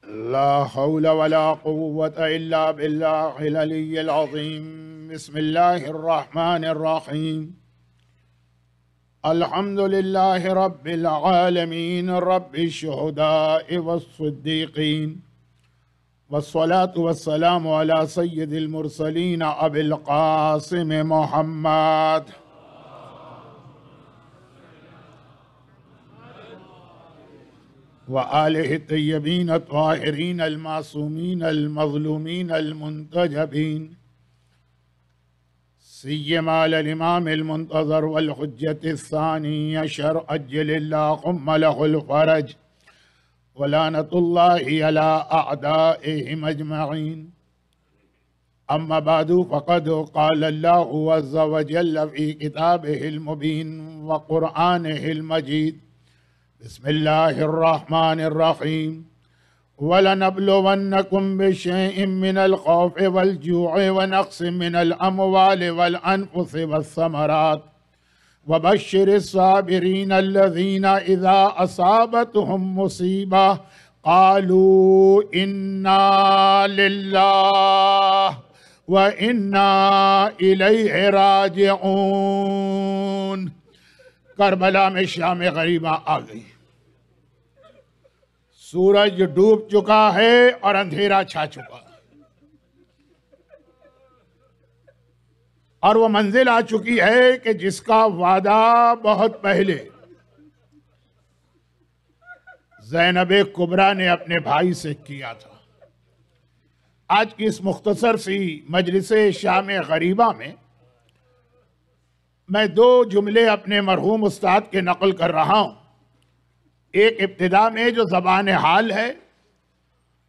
ला हौला वला कुव्वता इल्ला बिल्लाहिल अलिय्यिल अज़ीम। बिस्मिल्लाहिर रहमानिर रहीम। अल्हम्दुलिल्लाहि रब्बिल आलमीन रब्बिश शुहदाइ वस्सिद्दीक़ीन वस्सलातु वस्सलामु अला सय्यिदिल मुरसलीन अबिल क़ासिम मुहम्मद व आलिहि तय्यबीन अत्ताहिरीन अल-मासूमीन अल-मज़लूमीन अल-मुंतजबीन सिय्यमा अल-इमाम अल-मुंतज़र वल हुज्जत अस-सानी अशर अज्जलिल्लाहुम्मा लहुल फ़रज व लानतुल्लाहि अला अअदाइहिम अजमईन। अम्मा बादु फ़क़द क़ाल अल्लाहु अज़्ज़ व जल्ल फ़ी किताबिहिल मुबीन व क़ुरआनिहिल मजीद। बिस्मिल्लाहिर रहमानिर रहीम। वलनब्लुवन्नकुम बिशैइन मिनल खौफ़ि वल जू'i व नक़्सिम मिनल अमवालि वल अनफ़ुसि वस्समरात वबश्शिरिस साबिरीन अल्लज़ीना इज़ा असाबतहुम मुसीबा क़ालू इन्ना लिल्लाहि व इन्ना इलैहि राजिऊन। करबला में शाम गरीबा आ गई। सूरज डूब चुका है और अंधेरा छा चुका है और वो मंजिल आ चुकी है कि जिसका वादा बहुत पहले ज़ैनब कुबरा ने अपने भाई से किया था। आज की इस मुख्तसर सी मजलिसे शाम गरीबा में मैं दो जुमले अपने मरहूम उस्ताद के नकल कर रहा हूँ। एक इब्तिदा में जो ज़बान हाल है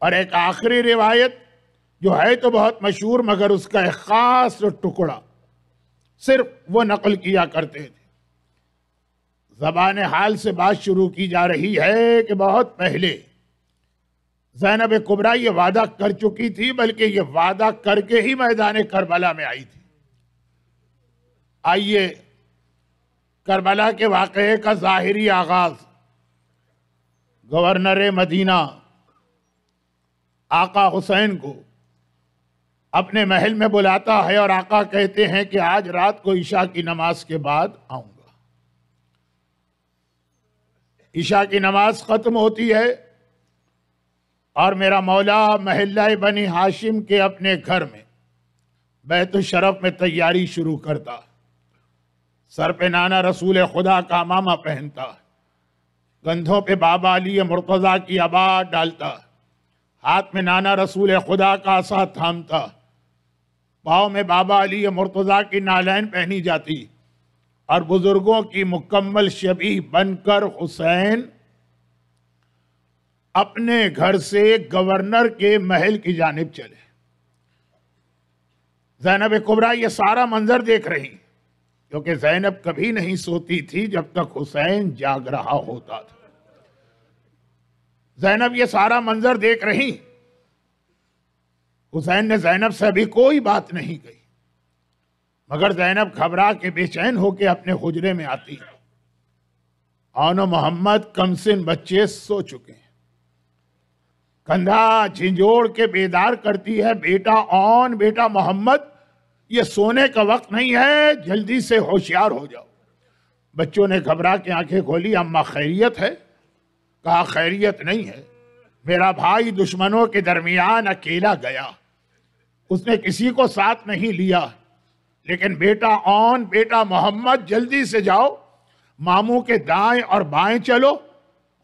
और एक आखिरी रिवायत जो है तो बहुत मशहूर मगर उसका एक ख़ास टुकड़ा सिर्फ वो नकल किया करते थे। ज़बान हाल से बात शुरू की जा रही है कि बहुत पहले ज़ैनब कुबरा ये वादा कर चुकी थी, बल्कि ये वादा करके ही मैदान करबला में आई थी। आइए करबला के वाक़े का ज़ाहिरी आगाज़ गवर्नर मदीना आका हुसैन को अपने महल में बुलाता है और आका कहते हैं कि आज रात को ईशा की नमाज के बाद आऊंगा। ईशा की नमाज खत्म होती है और मेरा मौला महल्ला बनी हाशिम के अपने घर में बैतुल शरफ में तैयारी शुरू करता है। सर पे नाना रसूल खुदा का अमामा पहनता है, कंधों पे बाबा अली मुर्तज़ा की अबा डालता, हाथ में नाना रसूल खुदा का असा थामता, पाँव में बाबा अली मुर्तज़ा की नालैन पहनी जाती और बुजुर्गों की मुकम्मल शबीह बनकर हुसैन अपने घर से गवर्नर के महल की जानिब चले। ज़ैनब कुबरा ये सारा मंजर देख रही, क्योंकि ज़ैनब कभी नहीं सोती थी जब तक हुसैन जाग रहा होता था। ज़ैनब ये सारा मंजर देख रही। हुसैन ने ज़ैनब से अभी कोई बात नहीं कही, मगर ज़ैनब घबरा के बेचैन होकर अपने हुजरे में आती। आनो मोहम्मद कमसिन बच्चे सो चुके हैं। कंधा झिंझोड़ के बेदार करती है, बेटा ऑन, बेटा मोहम्मद, ये सोने का वक्त नहीं है, जल्दी से होशियार हो जाओ। बच्चों ने घबरा के आंखें खोली। अम्मा खैरियत है? कहा खैरियत नहीं है, मेरा भाई दुश्मनों के दरमियान अकेला गया, उसने किसी को साथ नहीं लिया। लेकिन बेटा ऑन, बेटा मोहम्मद, जल्दी से जाओ, मामू के दाएं और बाएं चलो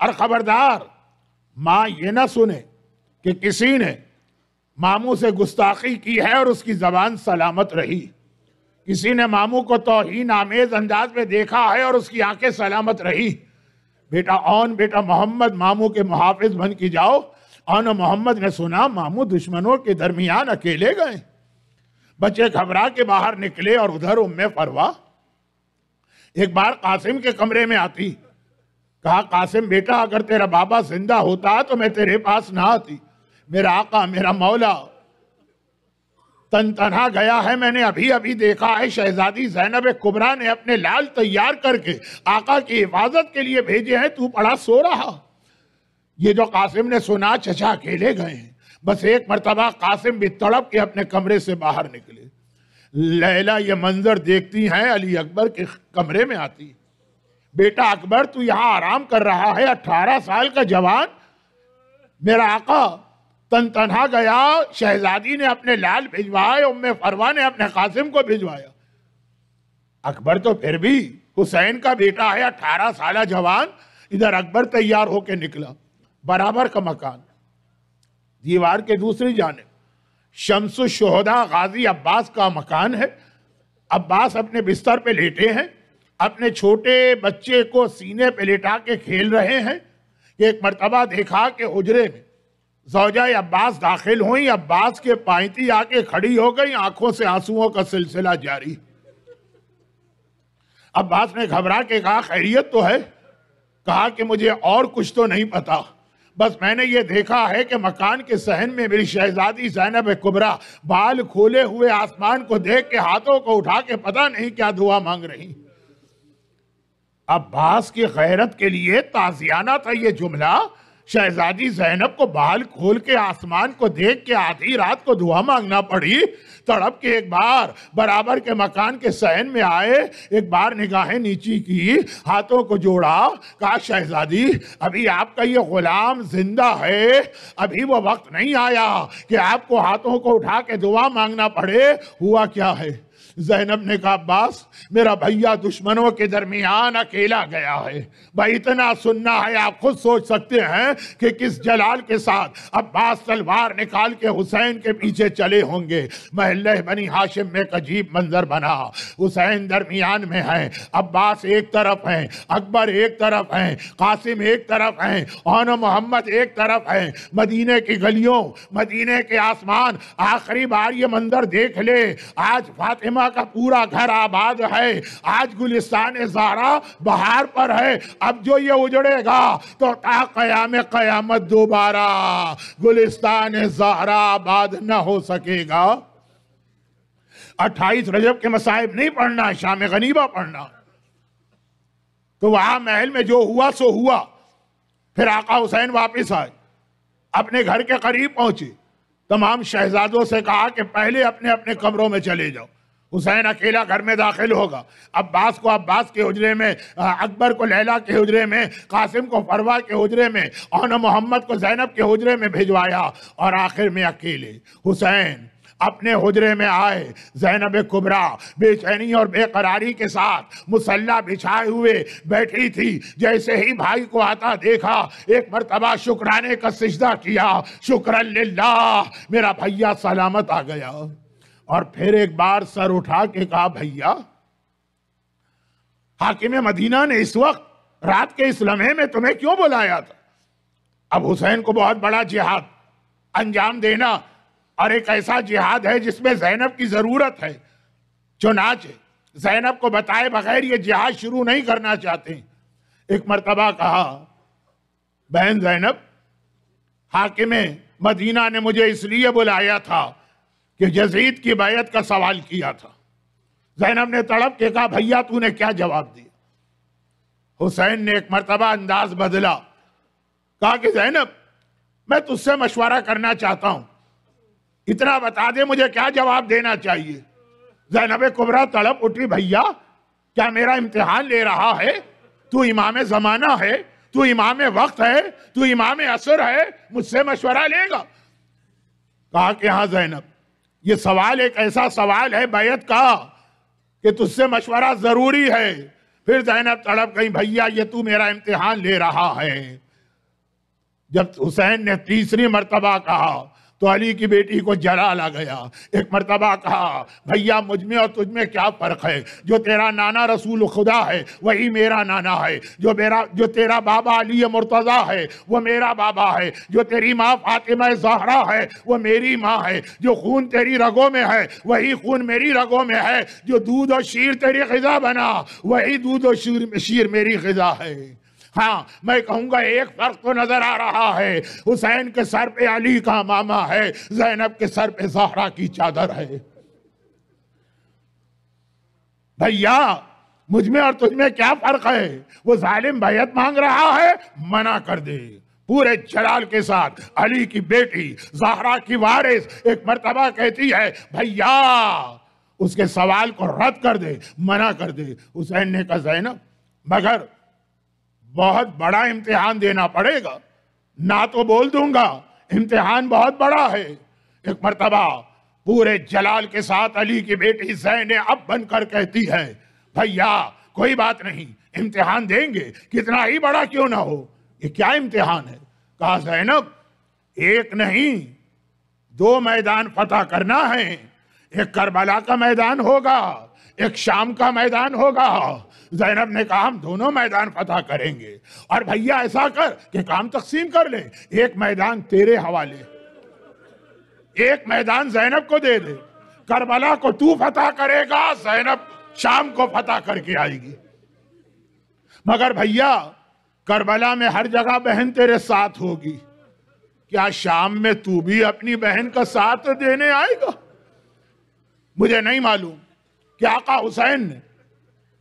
और खबरदार मां ये ना सुने कि किसी ने मामू से गुस्ताखी की है और उसकी जबान सलामत रही, किसी ने मामू को तौहीन आमेज अंदाज में देखा है और उसकी आंखें सलामत रही। बेटा ऑन, बेटा मोहम्मद, मामू के मुहाफिज बन की जाओ। ऑन मोहम्मद ने सुना मामू दुश्मनों के दरमियान अकेले गए। बच्चे घबरा के बाहर निकले और उधर उम्मे फरवा एक बार कासिम के कमरे में आती। कहा कासिम बेटा, अगर तेरा बाबा जिंदा होता तो मैं तेरे पास ना आती। मेरा आका, मेरा मौला तन तनहा गया है। मैंने अभी अभी देखा है शहजादी ज़ैनब कुबरा ने अपने लाल तैयार करके आका की हिफाजत के लिए भेजे हैं, तू पड़ा सो रहा। ये जो कासिम ने सुना, चचा अकेले गए हैं। बस एक मर्तबा कासिम भी तड़प के अपने कमरे से बाहर निकले। लैला ये मंजर देखती हैं, अली अकबर के कमरे में आती। बेटा अकबर, तू यहां आराम कर रहा है, 18 साल का जवान। मेरा आका तन तनहा गया, शहजादी ने अपने लाल भिजवाए, उम्मे फरवा ने अपने कासिम को भिजवाया। अकबर तो फिर भी हुसैन का बेटा है, 18 साल जवान। इधर अकबर तैयार होके निकला। बराबर का मकान, दीवार के दूसरी जानिब शम्सुश शोहदा गाजी अब्बास का मकान है। अब्बास अपने बिस्तर पे लेटे हैं, अपने छोटे बच्चे को सीने पे लेटा के खेल रहे हैं। एक मर्तबा देखा कि हुजरे में ज़ौजा अब्बास दाखिल हुई। अब्बास के पायती आके खड़ी हो गई, आंखों से आंसुओं का सिलसिला जारी। अब्बास ने घबरा के कहा, खैरियत तो है? कहा कि मुझे और कुछ तो नहीं पता, बस मैंने ये देखा है कि मकान के सहन में मेरी शहजादी ज़ैनब कुबरा बाल खोले हुए आसमान को देख के हाथों को उठा के पता नहीं क्या दुआ मांग रही। अब्बास की गैरत के लिए ताजियाना था ये जुमला। शहजादी ज़ैनब को बाल खोल के आसमान को देख के आधी रात को दुआ मांगना पड़ी। तड़प के एक बार बराबर के मकान के सहन में आए, एक बार निगाहें नीची की, हाथों को जोड़ा, कहा शहजादी अभी आपका ये गुलाम जिंदा है, अभी वो वक्त नहीं आया कि आपको हाथों को उठा के दुआ मांगना पड़े। हुआ क्या है? ज़ैनब ने कहा, अब्बास मेरा भैया दुश्मनों के दरमियान अकेला गया है। भाई इतना सुनना है, आप खुद सोच सकते हैं कि किस जलाल के साथ अब्बास तलवार निकाल के हुसैन के पीछे चले होंगे। महल्ले बनी हाशिम में एक अजीब मंजर बना। हुसैन दरमियान में है, अब्बास एक तरफ है, अकबर एक तरफ है, कासिम एक तरफ है, और मोहम्मद एक तरफ है। मदीने की गलियों, मदीने के आसमान, आखिरी बार ये मंजर देख ले। आज फातिमा का पूरा घर आबाद है, आज गुलिस्तान ज़हरा बहार पर है। अब जो ये उजड़ेगा तो ता क़याम क़यामत दोबारा गुलिस्तान ज़हरा आबाद न हो सकेगा। 28 रजब के मसाइब नहीं पढ़ना, शाम गनीबा पढ़ना। तो वहां महल में जो हुआ सो हुआ। फिर आका हुसैन वापस आए, अपने घर के करीब पहुंचे, तमाम शहजादों से कहा कि पहले अपने अपने कमरों में चले जाओ। हुसैन अकेला घर में दाखिल होगा। अब्बास को अब्बास के हुजरे में, अकबर को लैला के हुजरे में, कासिम को फरवा के हुजरे में, और मोहम्मद को ज़ैनब के हुजरे में भिजवाया। और आखिर में अकेले हुसैन अपने हुजरे में आए। ज़ैनब कुबरा बेचैनी और बेकरारी के साथ मुसल्ला बिछाए हुए बैठी थी। जैसे ही भाई को आता देखा, एक मर्तबा शुक्राने का सिजदा किया, शुक्रन लिल्लाह, मेरा भैया सलामत आ गया। और फिर एक बार सर उठा के कहा, भैया हाकिम मदीना ने इस वक्त रात के इस लम्हे में तुम्हें क्यों बुलाया था? अब हुसैन को बहुत बड़ा जिहाद अंजाम देना, और एक ऐसा जिहाद है जिसमें ज़ैनब की जरूरत है। चुनाचे ज़ैनब को बताए बगैर ये जिहाद शुरू नहीं करना चाहते। एक मर्तबा कहा, बहन ज़ैनब, हाकिम मदीना ने मुझे इसलिए बुलाया था कि यजीद की बैत का सवाल किया था। ज़ैनब ने तड़प के कहा, भैया तूने क्या जवाब दिया? हुसैन ने एक मर्तबा अंदाज बदला, कहा कि ज़ैनब मैं तुझसे मशवरा करना चाहता हूं, इतना बता दे मुझे क्या जवाब देना चाहिए। ज़ैनब कुबरा तड़प उठी, भैया क्या मेरा इम्तिहान ले रहा है? तू इमाम ज़माना है, तू इमाम वक्त है, तू इमाम असर है, मुझसे मशवरा लेगा? कहा कि हाँ ज़ैनब, ये सवाल एक ऐसा सवाल है बैत का कि तुझसे मशवरा जरूरी है। फिर ज़ैनब तड़प गई, भैया ये तू मेरा इम्तिहान ले रहा है। जब हुसैन ने तीसरी मर्तबा कहा तो अली की बेटी को जलाल आ गया। एक मर्तबा कहा, भैया मुझ में और तुझ में क्या फर्क है? जो तेरा नाना रसूल खुदा है वही मेरा नाना है, जो तेरा बाबा अली मुर्तज़ा है वो मेरा बाबा है, जो तेरी माँ फातिमा ज़हरा है वो मेरी माँ है, जो खून तेरी रगों में है वही खून मेरी रगों में है, जो दूध और शीर तेरी ग़िज़ा बना वही दूध और शीर मेरी ग़िज़ा है। हाँ, मैं कहूंगा एक फर्क तो नजर आ रहा है, हुसैन के सर पे अली का मामा है, ज़ैनब के सर पे ज़हरा की चादर है। भैया मुझ में और तुझ में क्या फर्क है? वो जालिम बैत मांग रहा है, मना कर दे। पूरे जलाल के साथ अली की बेटी ज़हरा की वारिस एक मर्तबा कहती है भैया उसके सवाल को रद्द कर दे, मना कर दे। हुसैन ने कहा ज़ैनब मगर बहुत बड़ा इम्तिहान देना पड़ेगा, ना तो बोल दूंगा, इम्तिहान बहुत बड़ा है। एक मर्तबा पूरे जलाल के साथ अली की बेटी ज़ैनब बनकर कहती है भैया कोई बात नहीं, इम्तिहान देंगे, कितना ही बड़ा क्यों ना हो। ये क्या इम्तिहान है? कहा ज़ैनब एक नहीं 2 मैदान फतह करना है, एक करबला का मैदान होगा, एक शाम का मैदान होगा। ज़ैनब ने कहा हम दोनों मैदान फतह करेंगे, और भैया ऐसा कर कि काम तकसीम कर ले, एक मैदान तेरे हवाले, एक मैदान ज़ैनब को दे दे, करबला को तू फतह करेगा, ज़ैनब शाम को फतह करके आएगी। मगर भैया करबला में हर जगह बहन तेरे साथ होगी, क्या शाम में तू भी अपनी बहन का साथ देने आएगा? मुझे नहीं मालूम कि आका हुसैन ने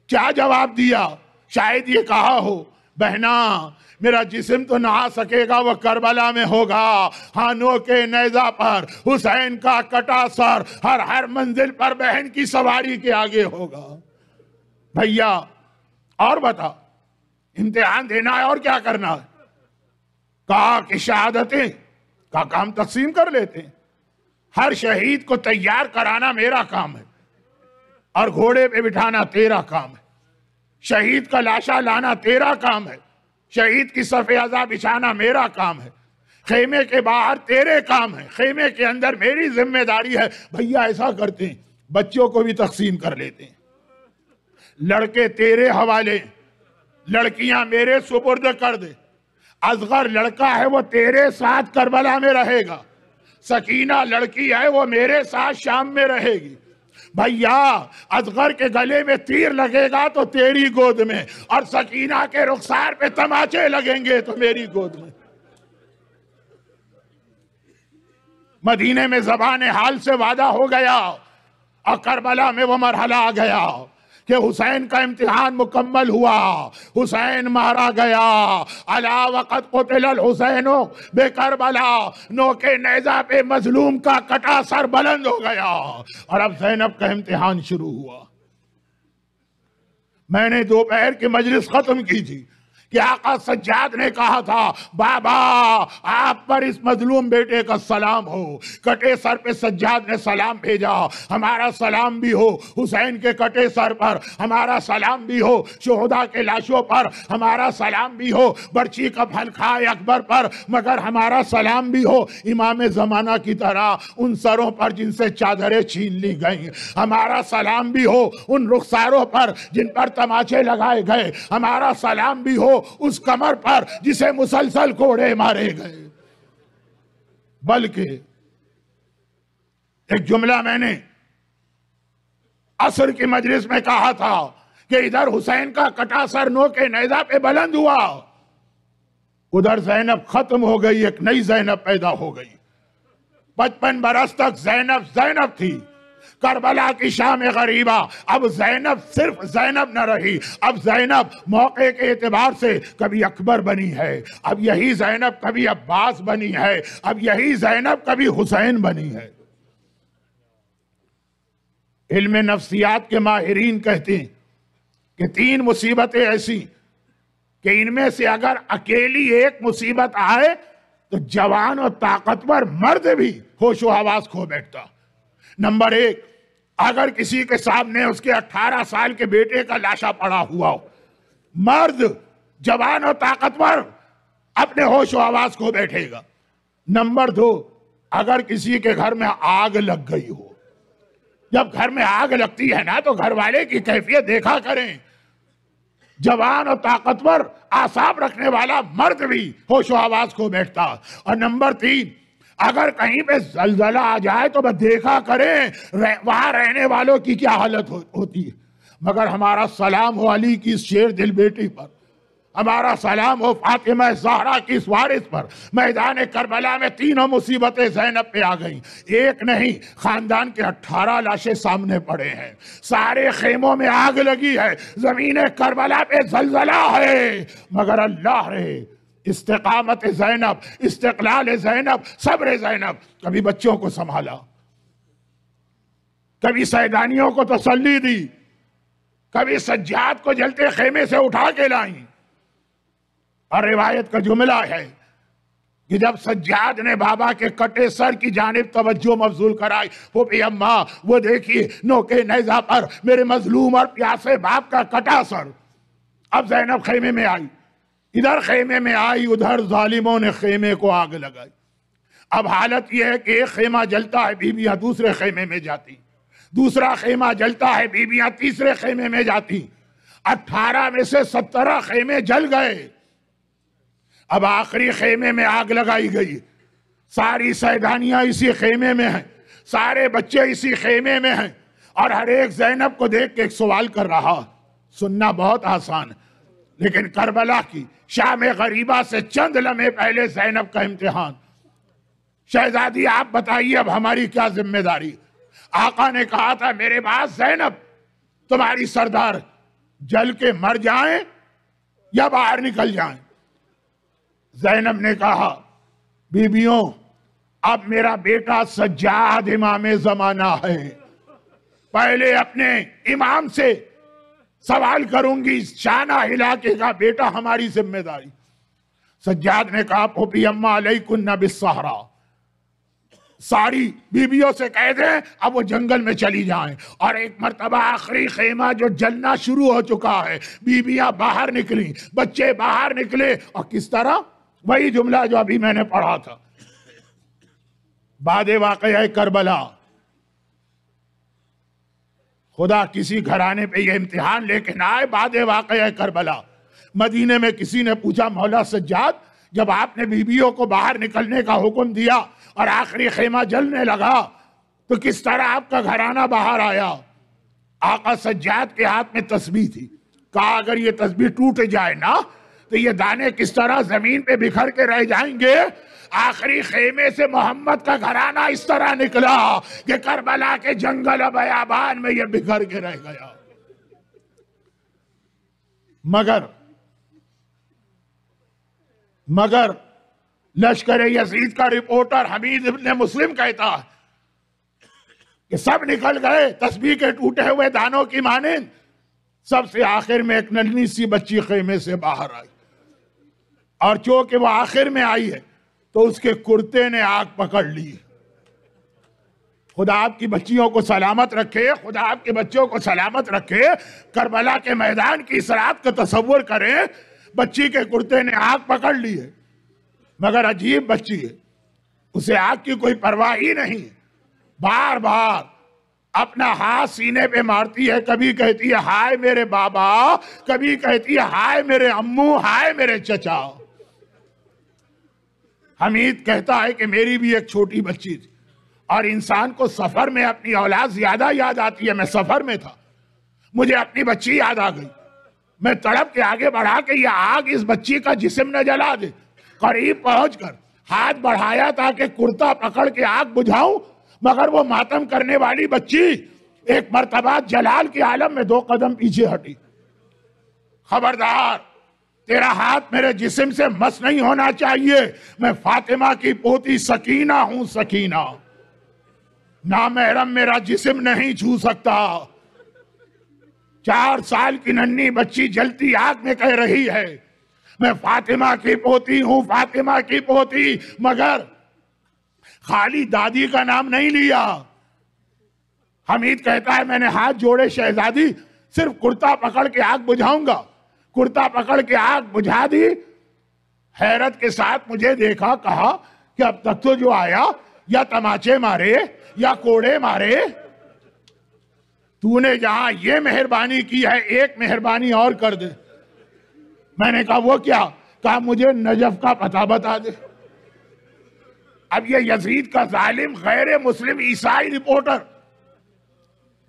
क्या जवाब दिया। शायद ये कहा हो बहना मेरा जिस्म तो नहा सकेगा, वो करबला में होगा, हानों के नेजा पर हुसैन का कटा सर हर मंजिल पर बहन की सवारी के आगे होगा। भैया और बता इम्तिहान देना है और क्या करना है? कहा कि शहादतें का काम तकसीम कर लेते हैं, हर शहीद को तैयार कराना मेरा काम है और घोड़े पे बिठाना तेरा काम है, शहीद का लाशा लाना तेरा काम है, शहीद की सफ़े अज़ा बिछाना मेरा काम है, खेमे के बाहर तेरे काम है, खेमे के अंदर मेरी जिम्मेदारी है। भैया ऐसा करते हैं बच्चों को भी तकसीम कर लेते हैं, लड़के तेरे हवाले, लड़कियां मेरे सुपुर्द कर दे, असगर लड़का है वो तेरे साथ करबला में रहेगा, सकीना लड़की है वो मेरे साथ शाम में रहेगी। भैया असगर के गले में तीर लगेगा तो तेरी गोद में, और सकीना के रुखसार पे तमाचे लगेंगे तो मेरी गोद में। मदीने में ज़बान हाल से वादा हो गया और करबला में वो मरहला आ गया कि हुसैन का इम्तिहान मुकम्मल हुआ, हुसैन मारा गया। अला वक़द क़ुतिल हुसैनो बेकरबला, नोके नेज़ा पे मजलूम का कटा सर बुलंद हो गया। और अब ज़ैनब का इम्तिहान शुरू हुआ। मैंने दोपहर की मजलिस खत्म की थी कि आका सज्जाद ने कहा था बाबा आप पर इस मजलूम बेटे का सलाम हो। कटे सर पे सज्जाद ने सलाम भेजा, हमारा सलाम भी हो हुसैन के कटे सर पर, हमारा सलाम भी हो शुहदा के लाशों पर, हमारा सलाम भी हो बर्ची का फलखाए अकबर पर, मगर हमारा सलाम भी हो इमाम ज़माना की तरह उन सरों पर जिनसे चादरें छीन ली गई, हमारा सलाम भी हो उन रुखसारों पर जिन पर तमाचे लगाए गए, हमारा सलाम भी हो उस कमर पर जिसे मुसलसल कोड़े मारे गए। बल्कि एक जुमला मैंने असर की मजलिस में कहा था कि इधर हुसैन का कटा सर नो के नेज़ा पे बुलंद हुआ, उधर ज़ैनब खत्म हो गई, एक नई ज़ैनब पैदा हो गई। 55 बरस तक ज़ैनब ज़ैनब थी, करबला की शाम गरीबा। अब ज़ैनब सिर्फ ज़ैनब न रही, अब ज़ैनब मौके के एतबार से कभी अकबर बनी है, अब यही ज़ैनब कभी अब्बास बनी है, अब यही ज़ैनब कभी हुसैन बनी है। इल्म नफ्सियात के माहिरीन कहते हैं कि 3 मुसीबतें ऐसी कि इनमें से अगर अकेली एक मुसीबत आए तो जवान और ताकतवर मर्द भी होशो हवास खो बैठता। नंबर 1, अगर किसी के सामने उसके 18 साल के बेटे का लाशा पड़ा हुआ हो, मर्द जवान और ताकतवर अपने होश आवाज को बैठेगा। नंबर 2, अगर किसी के घर में आग लग गई हो, जब घर में आग लगती है ना तो घर वाले की कैफियत देखा करें, जवान और ताकतवर आसाब रखने वाला मर्द भी होशो आवाज को बैठता। और नंबर 3, अगर कहीं पे जलजला आ जाए तो बस देखा करें वहां रहने वालों की क्या हालत होती है। मगर हमारा सलाम हो अली की शेर दिल बेटी पर, हमारा सलाम हो फातिमा ज़हरा की इस वारिस पर। मैदान करबला में 3 मुसीबतें ज़ैनब पे आ गई। एक नहीं, खानदान के 18 लाशें सामने पड़े हैं, सारे खेमों में आग लगी है, जमीन करबला पे जलजला है, मगर अल्लाह रे इस्तिकामत ज़ैनब, इस्तिक़लाल ज़ैनब, सब्र ज़ैनब। कभी बच्चों को संभाला, कभी सैदानियों को तसल्ली दी, कभी सज्जाद को जलते खेमे से उठा के लाई। और रिवायत का जुमला है कि जब सज्जाद ने बाबा के कटे सर की जानिब तवज्जो मबजूल कराई, वो भी अम्मा वो देखिए नोके नेज़ा पर मेरे मजलूम और प्यासे बाप का कटा सर। अब ज़ैनब खेमे में आई, इधर खेमे में आई, उधर जालिमों ने खेमे को आग लगाई। अब हालत यह है कि एक खेमा जलता है, बीबियां दूसरे खेमे में जाती, दूसरा खेमा जलता है, बीबियां तीसरे खेमे में जाती। 18 में से 17 खेमे जल गए। अब आखिरी खेमे में आग लगाई गई। सारी सैदानियां इसी खेमे में हैं, सारे बच्चे इसी खेमे में हैं। और हर एक ज़ैनब को देख के एक सवाल कर रहा। सुनना बहुत आसान, लेकिन करबला की शाम गरीबा से चंद लम्हे पहले ज़ैनब का इम्तिहान। शहजादी आप बताइए अब हमारी क्या जिम्मेदारी। आका ने कहा था मेरे पास ज़ैनब तुम्हारी सरदार जल के मर जाएं या बाहर निकल जाएं। ज़ैनब ने कहा बीबियों अब मेरा बेटा सज्जाद इमाम ज़माना है, पहले अपने इमाम से सवाल करूंगी, शाना इलाके का बेटा हमारी जिम्मेदारी। सज्जाद ने कहा फूफी अम्मा अलैकुन्ना बिस्सहरा, सारी बीबियों से कह दें अब वो जंगल में चली जाएं। और एक मर्तबा आखिरी खेमा जो जलना शुरू हो चुका है, बीबियां बाहर निकली, बच्चे बाहर निकले। और किस तरह, वही जुमला जो अभी मैंने पढ़ा था। बादे वाक़या करबला, खुदा किसी घराने पे ये इम्तिहान लेके ना आए। बादे वाक़या करबला, मदीने में किसी ने पूछा मौला सज्जाद जब आपने बीबियों को बाहर निकलने का हुक्म दिया और आखिरी खेमा जलने लगा तो किस तरह आपका घराना बाहर आया। आका सज्जाद के हाथ में तस्बीह थी। कहा अगर ये तस्बीह टूट जाए ना तो ये दाने किस तरह जमीन पे बिखर के रह जाएंगे। आखिरी खेमे से मोहम्मद का घराना इस तरह निकला कि करबला के जंगल बयाबान में ये बिखर के रह गया। मगर लश्कर यजीद का रिपोर्टर हमीद इब्न मुस्लिम कहता है कि सब निकल गए तस्बीह के टूटे हुए दानों की मानिंद। सबसे आखिर में एक नन्ही सी बच्ची खेमे से बाहर आई, और चूंकि वो आखिर में आई है तो उसके कुर्ते ने आग पकड़ ली। खुदा आपकी बच्चियों को सलामत रखे, खुदा आपके बच्चों को सलामत रखे। करबला के मैदान की इस रात का तस्वुर करें, बच्ची के कुर्ते ने आग पकड़ ली है, मगर अजीब बच्ची है, उसे आग की कोई परवाह ही नहीं। बार बार अपना हाथ सीने पे मारती है, कभी कहती है हाय मेरे बाबा, कभी कहती है हाय मेरे अम्मू, हाय मेरे चचा। हमीद कहता है कि मेरी भी एक छोटी बच्ची थी और इंसान को सफर में अपनी औलाद ज्यादा याद आती है। मैं सफर में था, मुझे अपनी बच्ची याद आ गई। मैं तड़प के आगे बढ़ा के ये आग इस बच्ची का जिस्म न जला दे। करीब पहुंचकर हाथ बढ़ाया ताकि कुर्ता पकड़ के आग बुझाऊं, मगर वो मातम करने वाली बच्ची एक मर्तबा जलाल के आलम में 2 कदम पीछे हटी। खबरदार, तेरा हाथ मेरे जिस्म से मस नहीं होना चाहिए। मैं फातिमा की पोती सकीना हूं, सकीना। नामहरम मेरा जिस्म नहीं छू सकता। 4 साल की नन्ही बच्ची जलती आग में कह रही है मैं फातिमा की पोती हूं, फातिमा की पोती, मगर खाली दादी का नाम नहीं लिया। हमीद कहता है मैंने हाथ जोड़े शहजादी, सिर्फ कुर्ता पकड़ के आग बुझाऊंगा। कुर्ता पकड़ के आग बुझा दी। हैरत के साथ मुझे देखा, कहा कि अब तक तो जो आया या तमाचे मारे या कोड़े मारे, तूने जहां ये मेहरबानी की है एक मेहरबानी और कर दे। मैंने कहा वो क्या? कहा मुझे नजफ का पता बता दे। अब ये यजीद का जालिम गैर मुस्लिम ईसाई रिपोर्टर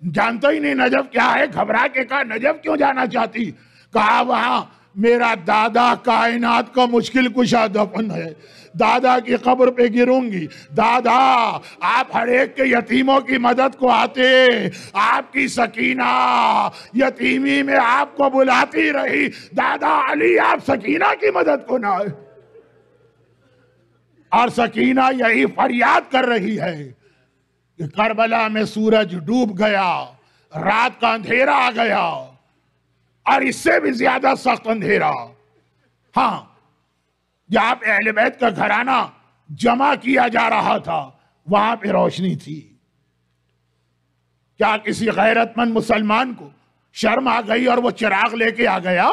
जानता ही नहीं नजफ क्या है। घबरा के कहा नजफ क्यों जाना चाहती? कहा वहां मेरा दादा कायनात का मुश्किल कुशा दफन है, दादा की कब्र पे गिरूंगी। दादा आप हर एक के यतीमों की मदद को आते, आपकी सकीना यतीमी में आपको बुलाती रही। दादा अली आप सकीना की मदद को ना आए। और सकीना यही फरियाद कर रही है कि करबला में सूरज डूब गया, रात का अंधेरा आ गया और इससे भी ज्यादा सख्त अंधेरा। हाँ, जहां पे अहले बैत का घराना जमा किया जा रहा था वहां पे रोशनी थी। क्या किसी गैरतमंद मुसलमान को शर्म आ गई और वो चिराग लेके आ गया?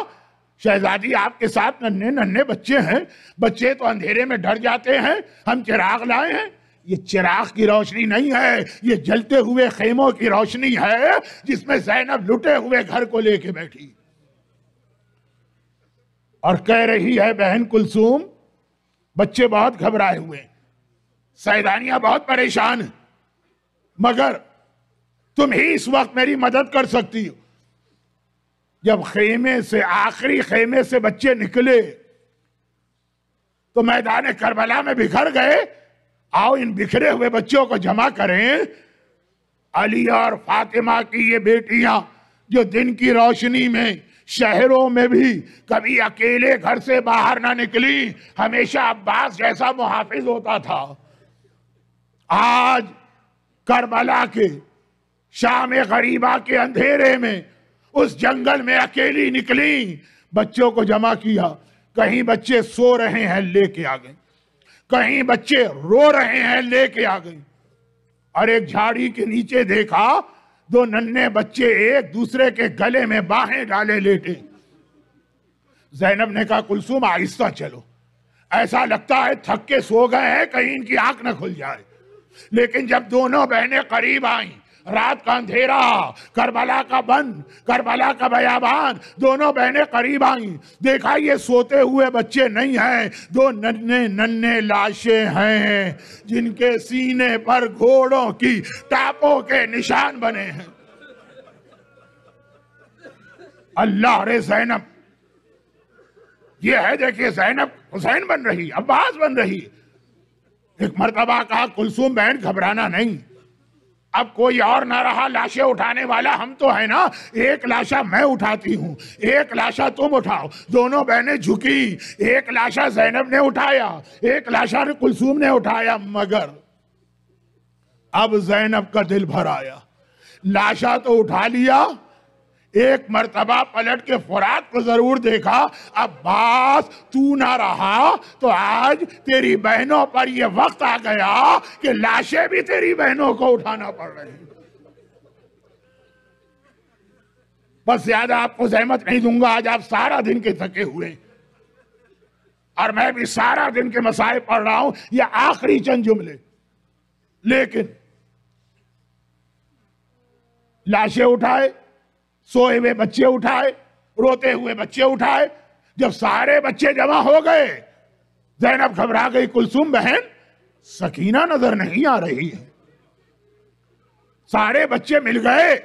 शहजादी आपके साथ नन्हे नन्हे बच्चे हैं, बच्चे तो अंधेरे में डर जाते हैं, हम चिराग लाए हैं। ये चिराग की रोशनी नहीं है, ये जलते हुए खेमों की रोशनी है जिसमें ज़ैनब लुटे हुए घर को लेके बैठी और कह रही है, बहन कुलसूम, बच्चे बहुत घबराए हुए, सैदानियां बहुत परेशान हैं, मगर तुम ही इस वक्त मेरी मदद कर सकती हो। जब खेमे से, आखिरी खेमे से बच्चे निकले तो मैदान करबला में बिखर गए। आओ इन बिखरे हुए बच्चों को जमा करें। अली और फातिमा की ये बेटियां जो दिन की रोशनी में शहरों में भी कभी अकेले घर से बाहर ना निकली, हमेशा अब्बास जैसा मुहाफिज होता था, आज करबला के शाम गरीबा के अंधेरे में उस जंगल में अकेली निकली, बच्चों को जमा किया। कहीं बच्चे सो रहे हैं, लेके आ गई, कहीं बच्चे रो रहे हैं, लेके आ गई। और एक झाड़ी के नीचे देखा, दो नन्हे बच्चे एक दूसरे के गले में बाहें डाले लेटे। ज़ैनब ने कहा, कुलसूम आहिस्ता चलो, ऐसा लगता है थक के सो गए हैं, कहीं इनकी आंख न खुल जाए। लेकिन जब दोनों बहनें करीब आईं, रात का अंधेरा, करबला का बंद, करबला का बयाबान, दोनों बहनें करीब आईं, देखा ये सोते हुए बच्चे नहीं हैं, दो नन्हे नन्हे लाशें हैं जिनके सीने पर घोड़ों की टापों के निशान बने हैं। अल्लाह रे ज़ैनब, ये है देखिए, ज़ैनब हुसैन बन रही, अब्बास बन रही। एक मर्तबा कहा, कुलसूम बहन घबराना नहीं, अब कोई और ना रहा लाशें उठाने वाला, हम तो है ना, एक लाशा मैं उठाती हूँ, एक लाशा तुम उठाओ। दोनों बहनें झुकी, एक लाशा ज़ैनब ने उठाया, एक लाशा कुलसूम ने उठाया, मगर अब ज़ैनब का दिल भर आया। लाशा तो उठा लिया, एक मर्तबा पलट के फुरात को जरूर देखा, अब्बास तू ना रहा तो आज तेरी बहनों पर यह वक्त आ गया कि लाशें भी तेरी बहनों को उठाना पड़ रही। बस ज्यादा आपको ज़हमत नहीं दूंगा, आज आप सारा दिन के थके हुए और मैं भी सारा दिन के मसाए पढ़ रहा हूं, ये आखिरी चंद जुमले। लेकिन लाशें उठाए, सोए हुए बच्चे उठाए, रोते हुए बच्चे उठाए। जब सारे बच्चे जमा हो गए, ज़ैनब घबरा गई, कुलसूम बहन सकीना नजर नहीं आ रही है। सारे बच्चे मिल गए,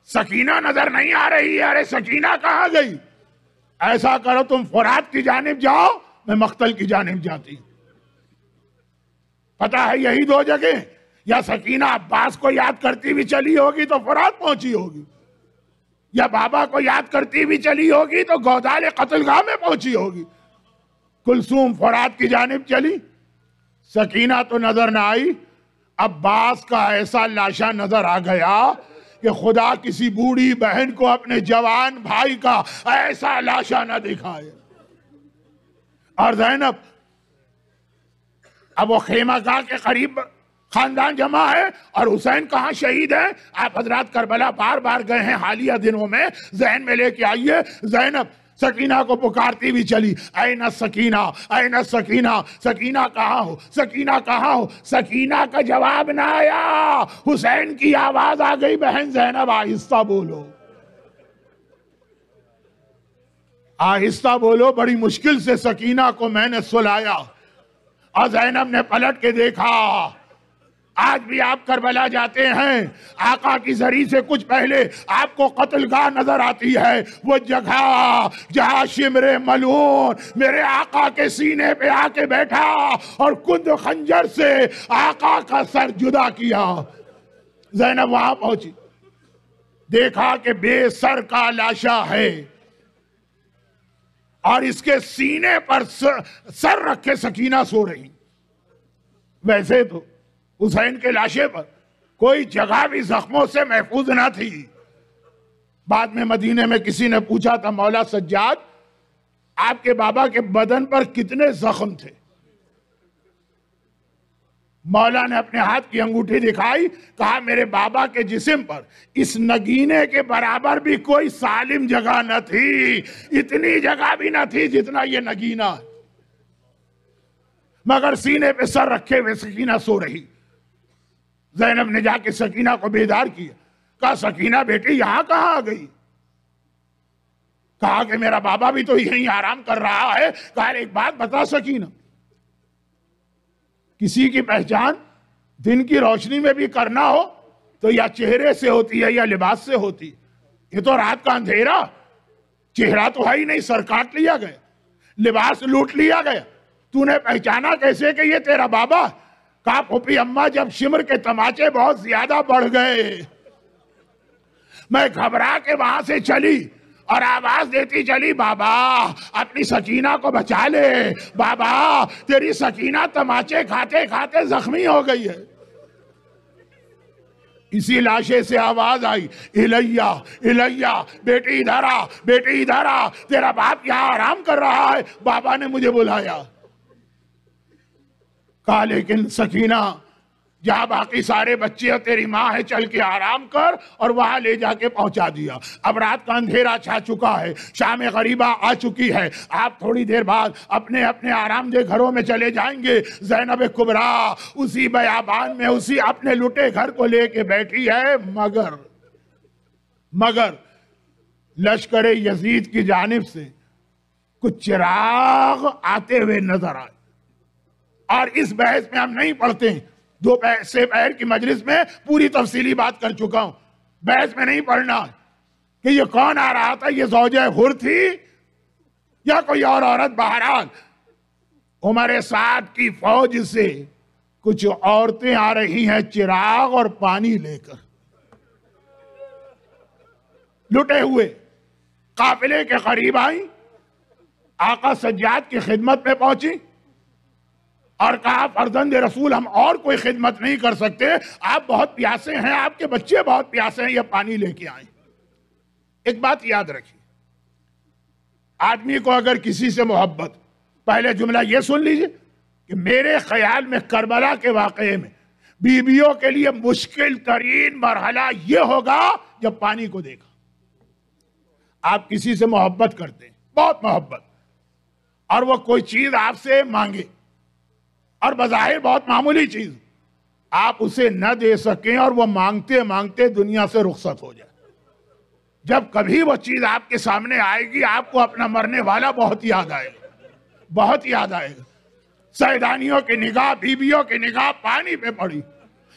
सकीना नजर नहीं आ रही है, अरे सकीना कहां गई? ऐसा करो तुम फुरात की जानिब जाओ, मैं मख्तल की जानिब जाती। पता है यही दो जगह, या सकीना अब्बास को याद करती हुई चली होगी तो फुरात पहुंची होगी, या बाबा को याद करती भी चली होगी तो गौदाल कत्लगाह में पहुंची होगी। कुलसूम फुरात की जानिब चली, सकीना तो नजर ना आई। अब्बास का ऐसा लाशा नजर आ गया कि खुदा किसी बूढ़ी बहन को अपने जवान भाई का ऐसा लाशा न दिखाए। और ज़ैनब, अब वो खेमागाह के करीब खानदान जमा है और हुसैन कहाँ शहीद है। आप हजरात करबला बार बार गए हैं हालिया दिनों में, जहन में लेके आइए। ज़ैनब सकीना को पुकारती भी चली, ऐना सकीना, ऐना सकीना, सकीना कहाँ हो, सकीना कहाँ हो। सकीना का जवाब ना आया, हुसैन की आवाज आ गई, बहन ज़ैनब आहिस्ता बोलो, आहिस्ता बोलो। बड़ी मुश्किल से सकीना को मैंने सुलाया और ज़ैनब ने पलट के देखा। आज भी आप करबला जाते हैं, आका की जरी से कुछ पहले आपको कत्लगाह नजर आती है, वो जगह जहां शिमरे मलून मेरे आका के सीने पे आके बैठा और खुद खंजर से आका का सर जुदा किया। ज़ैनब वहां पहुंची, देखा कि बेसर का लाशा है और इसके सीने पर सर रख के सकीना सो रही। वैसे तो हुसैन के लाशे पर कोई जगह भी जख्मों से महफूज ना थी। बाद में मदीने में किसी ने पूछा था, मौला सज्जाद, आपके बाबा के बदन पर कितने जख्म थे? मौला ने अपने हाथ की अंगूठी दिखाई, कहा मेरे बाबा के जिस्म पर इस नगीने के बराबर भी कोई सालिम जगह न थी, इतनी जगह भी न थी जितना ये नगीना है। मगर सीने पे सर रखे हुए सकीना सो रही। ज़ैनब ने जाके सकीना को बेदार किया, कहा सकीना बेटी यहां कहां आ गई? कहा कि मेरा बाबा भी तो यहीं आराम कर रहा है। कहा एक बात बता सकीना, किसी की पहचान दिन की रोशनी में भी करना हो तो या चेहरे से होती है या लिबास से होती है। ये तो रात का अंधेरा, चेहरा तो है ही नहीं, सर काट लिया गया, लिबास लूट लिया गया, तूने पहचाना कैसे कि ये तेरा बाबा? कहा फूफी अम्मा, जब शिमर के तमाचे बहुत ज्यादा बढ़ गए, मैं घबरा के वहां से चली और आवाज देती चली, बाबा अपनी सकीना को बचा ले, बाबा तेरी सकीना तमाचे खाते खाते जख्मी हो गई है। इसी लाशे से आवाज आई, इलैया इलैया, बेटी इधर आ, बेटी इधर आ, तेरा बाप यहां आराम कर रहा है, बाबा ने मुझे बुलाया। कहा लेकिन सकीना, जहां बाकी सारे बच्चे और तेरी माँ है, चल के आराम कर, और वहां ले जाके पहुंचा दिया। अब रात का अंधेरा छा चुका है, शाम गरीबा आ चुकी है, आप थोड़ी देर बाद अपने अपने आरामदेह घरों में चले जाएंगे। ज़ैनब कुबरा उसी बयाबान में उसी अपने लुटे घर को लेके बैठी है। मगर लश्कर यजीद की जानिब से कुछ चिराग आते हुए नजर आए। और इस बहस में हम नहीं पढ़ते हैं, दोपहर की मजलिस में पूरी तफसीली बात कर चुका हूं, बहस में नहीं पढ़ना कि ये कौन आ रहा था, ये ज़ौजा हुर थी या कोई और औरत। बहरहाल उमर साद की फौज से कुछ औरतें आ रही हैं चिराग और पानी लेकर, लुटे हुए काफिले के करीब आई, आका सज्जाद की खिदमत में पहुंची और कहा फर्जंद रसूल, हम और कोई खिदमत नहीं कर सकते, आप बहुत प्यासे हैं, आपके बच्चे बहुत प्यासे हैं, ये पानी लेके आए। एक बात याद रखिए, आदमी को अगर किसी से मोहब्बत, पहले जुमला ये सुन लीजिए कि मेरे ख्याल में करबला के वाकये में बीबियों के लिए मुश्किल तरीन मरहला ये होगा जब पानी को देखा। आप किसी से मोहब्बत करते हैं, बहुत मोहब्बत, और वो कोई चीज आपसे मांगे, और बज़ाहिर बहुत मामूली चीज, आप उसे न दे सकें और वो मांगते मांगते दुनिया से रुखसत हो जाए। जब कभी वो चीज आपके सामने आएगी, आपको अपना मरने वाला बहुत याद आएगा, बहुत याद आएगा। सैदानियों की निगाह, बीबियों की निगाह पानी पे पड़ी।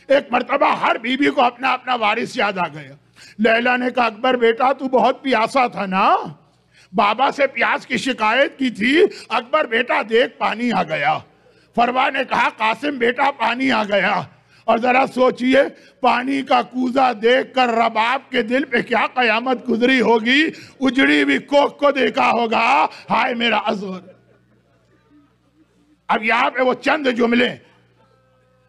एक मर्तबा हर बीबी को अपना अपना वारिस याद आ गया। लैला ने कहा, अकबर बेटा तू बहुत प्यासा था ना, बाबा से प्यास की शिकायत की थी, अकबर बेटा देख पानी आ गया। फरवा ने कहा, कासिम बेटा पानी आ गया। और जरा सोचिए, पानी का कूजा देखकर रबाब के दिल पे क्या कयामत गुजरी होगी, उजड़ी हुई कोख को देखा होगा, हाय मेरा असगर। अब यहाँ पे वो चंद जुमले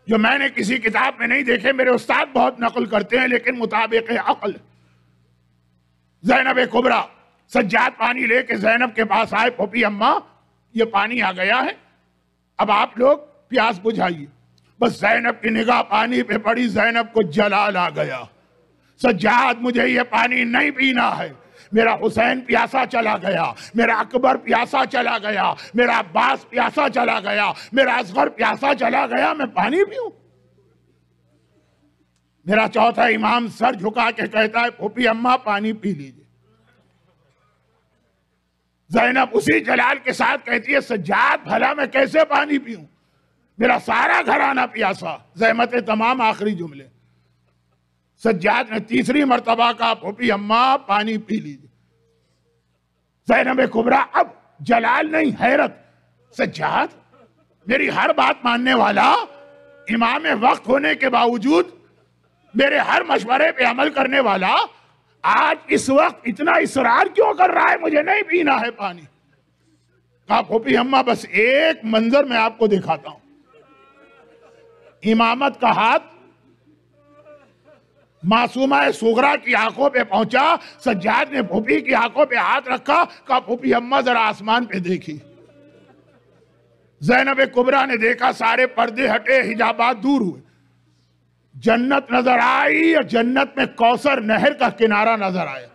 जो मैंने किसी किताब में नहीं देखे, मेरे उस्ताद बहुत नकल करते हैं, लेकिन मुताबिक अक्ल। ज़ैनब कुबरा सज्जाद पानी लेके ज़ैनब के पास आए, फूफी अम्मा ये पानी आ गया है, अब आप लोग प्यास बुझाइए। बस ज़ैनब की निगाह पानी पे पड़ी, ज़ैनब को जलाल आ गया। सज्जाद मुझे ये पानी नहीं पीना है, मेरा हुसैन प्यासा चला गया, मेरा अकबर प्यासा चला गया, मेरा अब्बास प्यासा चला गया, मेरा असगर प्यासा चला गया, मैं पानी पीऊं? मेरा चौथा इमाम सर झुका के कहता है, फूफी अम्मा पानी पी लीजिए। ज़ैनब उसी जलाल के साथ कहती है, सज्जाद भला मैं कैसे पानी पीऊं, मेरा सारा घराना प्यासा। ज़हमत तमाम आखिरी जुमले। सज्जाद ने तीसरी मर्तबा कहा, फूफी अम्मा पानी पी लीजिए। ज़ैनब कुबरा अब जलाल नहीं हैरत, सज्जाद मेरी हर बात मानने वाला, इमाम वक्त होने के बावजूद मेरे हर मशवरे पे अमल करने वाला, आज इस वक्त इतना इसरार क्यों कर रहा है, मुझे नहीं पीना है पानी? कहा फूफी अम्मा बस एक मंजर मैं आपको दिखाता हूं। इमामत का हाथ मासूमा सुगरा की आंखों पे पहुंचा। सज्जाद ने फूफी की आंखों पे हाथ रखा, कहा फूफी अम्मा जरा आसमान पे देखी। ज़ैनब कुबरा ने देखा, सारे पर्दे हटे, हिजाबात दूर हुए, जन्नत नजर आई और जन्नत में कौसर नहर का किनारा नजर आया।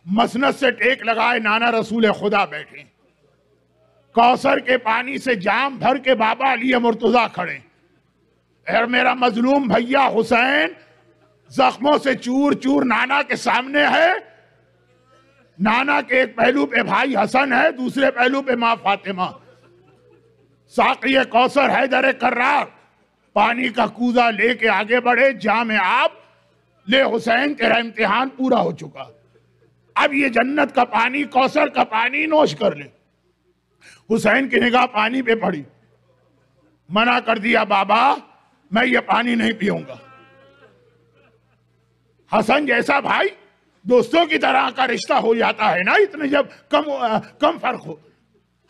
मसनद से टेक लगाए नाना रसूल खुदा बैठे, कौसर के पानी से जाम भर के बाबा अली मुर्तजा खड़े, और मेरा मजलूम भैया हुसैन जख्मों से चूर चूर नाना के सामने है। नाना के एक पहलू पे भाई हसन है, दूसरे पहलू पे मां फातिमा। साक़ी कौसर हैदर कर्रार पानी का कूजा लेके आगे बढ़े। जाम आप ले हुसैन, तेरा इम्तिहान पूरा हो चुका, अब ये जन्नत का पानी, कौसर का पानी नोश कर ले। हुसैन की निगाह पानी पे पड़ी, मना कर दिया, बाबा मैं ये पानी नहीं पीऊंगा। हसन जैसा भाई, दोस्तों की तरह का रिश्ता हो जाता है ना, इतने जब कम फर्क हो।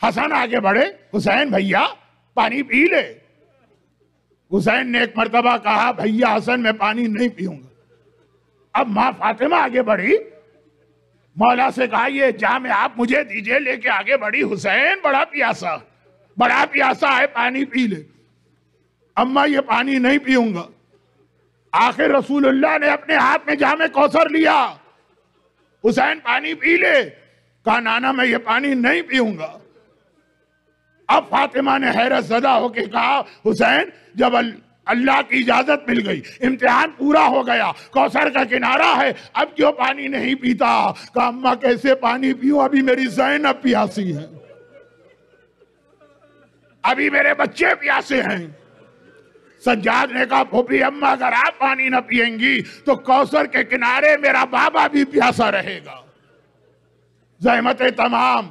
हसन आगे बढ़े, हुसैन भैया पानी पी ले। हुसैन ने एक मर्तबा कहा, भैया हसन मैं पानी नहीं पीऊंगा। अब मां फातिमा आगे बढ़ी, मौला से कहा ये जाम आप मुझे दीजिए, लेके आगे बढ़ी। हुसैन बड़ा प्यासा है, पानी पी ले। अम्मा ये पानी नहीं पीऊंगा। आखिर रसूलुल्लाह ने अपने हाथ में जामे कौसर लिया, हुसैन पानी पी ले। कहा नाना मैं ये पानी नहीं पीऊंगा। अब फातिमा ने हैरत ज़दा होकर कहा, हुसैन जब अल्लाह की इजाजत मिल गई, इम्तिहान पूरा हो गया, कौसर का किनारा है, अब क्यों पानी नहीं पीता? कहा अम्मा कैसे पानी पीऊं, अभी मेरी ज़ैनब प्यासी है, अभी मेरे बच्चे प्यासे हैं। सज्जाद ने कहा फूफी अम्मा अगर आप पानी न पिएंगी तो कौसर के किनारे मेरा बाबा भी प्यासा रहेगा। ज़हमत तमाम।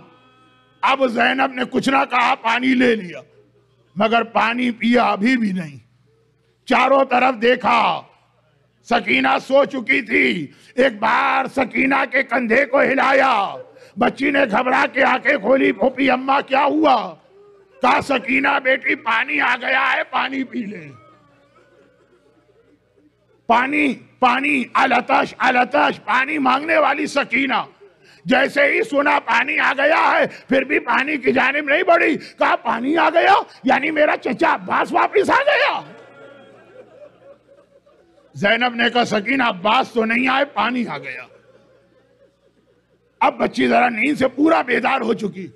अब ज़ैनब ने कुछ ना कहा, पानी ले लिया, मगर पानी पिया अभी भी नहीं। चारों तरफ देखा, सकीना सो चुकी थी। एक बार सकीना के कंधे को हिलाया, बच्ची ने घबरा के आंखें खोली, फूफी अम्मा क्या हुआ? कहा सकीना बेटी पानी आ गया है, पानी पी ले। पानी पानी, अलतश अलतश, पानी मांगने वाली सकीना। जैसे ही सुना पानी आ गया है, फिर भी पानी की जानिब नहीं बढ़ी। कहा पानी आ गया यानी मेरा चचा अब्बास वापिस आ गया। ज़ैनब ने कहा सकीना अब्बास तो नहीं आए, पानी आ गया। अब बच्ची जरा नींद से पूरा बेदार हो चुकी।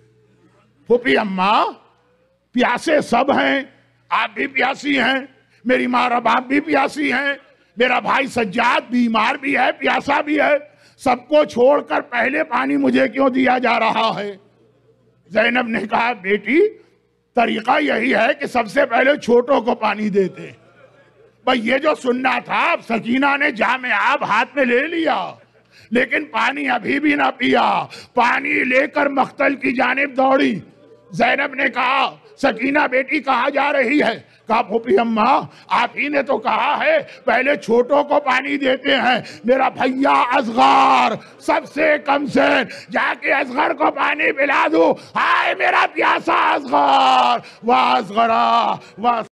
फूफी अम्मा प्यासे सब हैं, आप भी प्यासी हैं, मेरी माँ और बाप भी प्यासी हैं, मेरा भाई सज्जाद बीमार भी है, प्यासा भी है, सबको छोड़कर पहले पानी मुझे क्यों दिया जा रहा है? ज़ैनब ने कहा बेटी तरीका यही है कि सबसे पहले छोटों को पानी देते। भाई ये जो सुनना था, अब सकीना ने जामे आप हाथ में ले लिया, लेकिन पानी अभी भी ना पिया। पानी लेकर मख्तल की जानिब दौड़ी। ज़ैनब ने कहा सकीना बेटी कहाँ जा रही है? कहा फूफी अम्मा आप ही ने तो कहा है पहले छोटों को पानी देते हैं, मेरा भैया असगर सबसे कम से जाके असगर को पानी पिला दूं। हाय मेरा प्यासा असगर, वाह असगरा वाह।